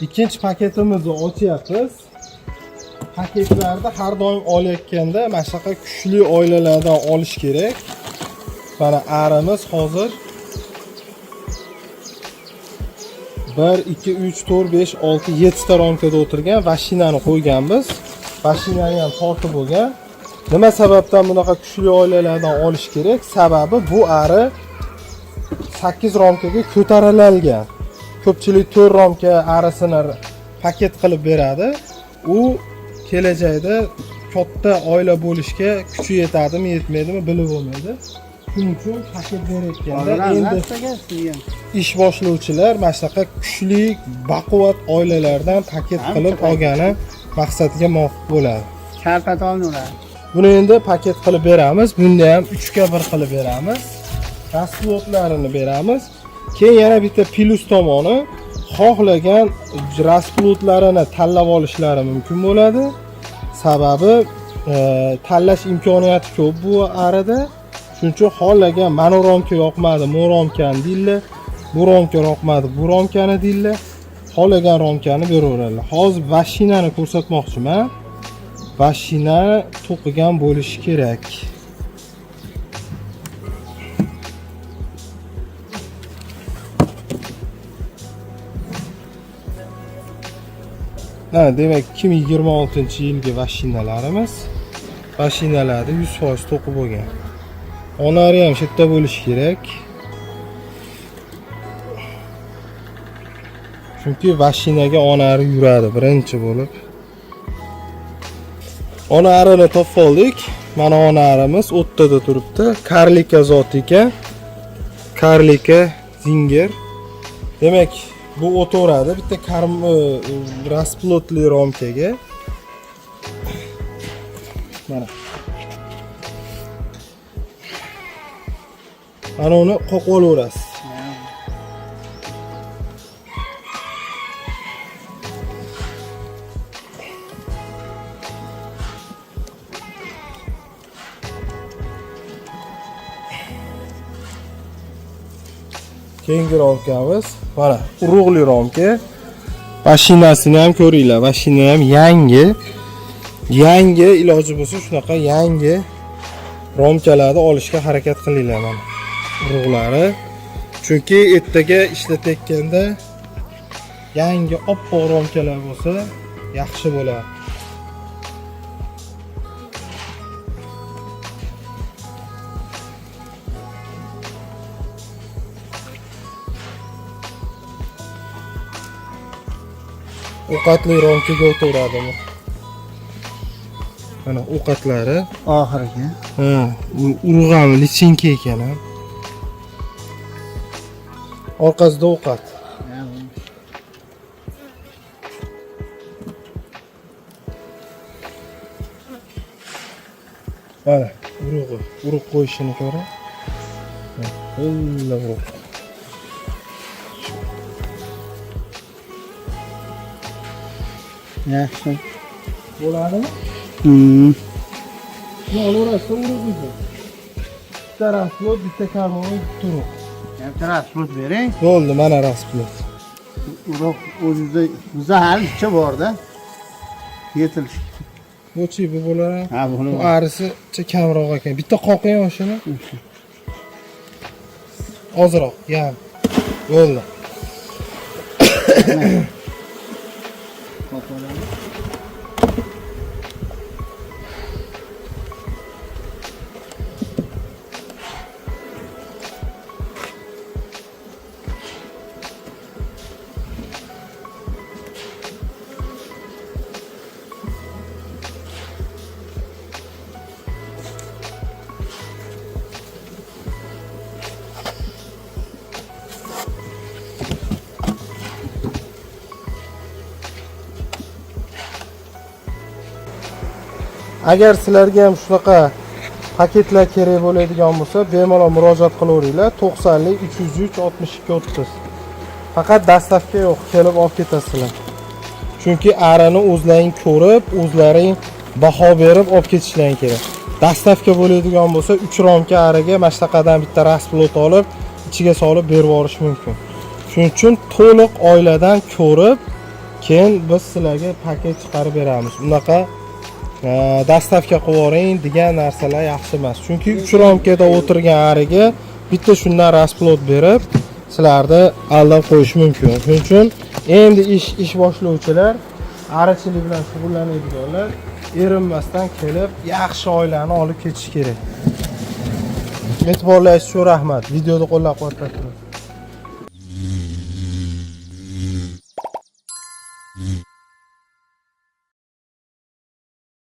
Ikkinchi paketimizni ochyapmiz. Paketlarda har doim olayotganda mana shunaqa kuchli oilalardan olish kerak. Mana arimiz hozir 1 2 3 4 5 6 7 ta romkada o'tirgan mashinani qo'yganmiz. Mashinani ham tortib bo'lgan. Nima sababdan bunaqa kuchli oilalardan olish kerak? Sababi bu ari 8 romkaga ko'tarilgan. Ko'pchilik 4 romka arisini paket qilib beradi. U kelajakda katta oila bo'lishga kuchi yetadimi, yetmaydimi bilib bo'lmaydi. Shuning uchun paket berayotganda endi ish boshlovchilar mana shunaqa kuchli, baquvvat oilalardan paket qilib olgani maqsadga muvofiq bo'ladi. Karpat olinadi. Buni endi paket qilib beramiz. Bunda ham 3 ga 1 qilib beramiz. Rasplotlarini beramiz. Keyin yana bitta plus tomoni, xohlagan rasplotlarini tanlab olishlari mumkin bo'ladi. Sababi tanlash imkoniyati ko'p bu arada. Shuning uchun xohlagan mana romka yoqmadi, bu romkani deydilar. Bu romka yoqmadi, bu romkani deydilar. Xohlagan romkani beraveradilar. Hozir mashinani ko'rsatmoqchiman. Mashina to'qigan bo'lishi kerak. Demak 2026-yilgi mashinalarimiz. Mashinalarda 100% to'qib bo'lgan. Onari ham shu yerda bo'lishi kerak. Chunki mashinaga onari yuradi birinchi bo'lib. Onarini topib oldik. Mana onarimiz o'rtada turibdi. Karlika zoti ekan. Karlika zinger. Demak, bu o'taveradi bitta rasplotli romkaga. Mana. Ana uni qo'qib olaverasiz. Keyingi romkamiz mana urug'li romka. Mashinasini ham ko'ringlar. Mashina ham yangi. Yangi iloji bo'lsa shunaqa yangi romkalarni olishga harakat qilinglar mana. Urug'lari. Chunki ertaga ishlatayotganda yangi oppoq romkalar bo'lsa yaxshi bo'ladi. Ovqatli romkaga o'tiradimi? Mana ovqatlari oxiriga. Urug'ami lichinka ekan. Orqasida ovqat. Mana urug' qo'yishini ko'ring. O'lla urug'. Yaxshi. Bo'ladimi? Olaverasiz urug'ni. Bitta rasplot, bitta karmon turib. Bitta rasplot bering. Bo'ldi, mana rasplot. Urug' o'zida zahar ichcha borda. Yetilish. Bo'chi bu bo'lar. Ha, bu arisi kamroq ekan. Bitta qoqing oshini. Ozroq, yam. Bo'ldi. Agar sizlarga ham shunaqa paketlar kerak bo'ladigan bo'lsa, bemalol murojaat qilaveringlar. 90lik 303 62 30. Faqat dastavka yo'q, kelib olib ketasizlar. Chunki arini o'zlaring ko'rib, o'zlaring baho berib olib ketishlaring kerak. Dastavka bo'ladigan bo'lsa, 3 romka ariga mashtaqadan bitta rasplot olib, ichiga solib berib yuborish mumkin. Shuning uchun to'liq oiladan ko'rib, keyin biz sizlarga paket chiqarib beramiz. Unaqa dastavka qilib yuboring degan narsalar yaxshi emas. Chunki 3 ramkada o'tirgan ariga bitta shundan rasplot berib, sizlarni aldab qo'yish mumkin. Shuning uchun endi ish boshlovchilar, arichilik bilan shug'ullanadiganlar erinmasdan kelib, yaxshi oilani olib ketish kerak. E'tiborlaringiz uchun rahmat. Videoni qo'llab-quvvatlash.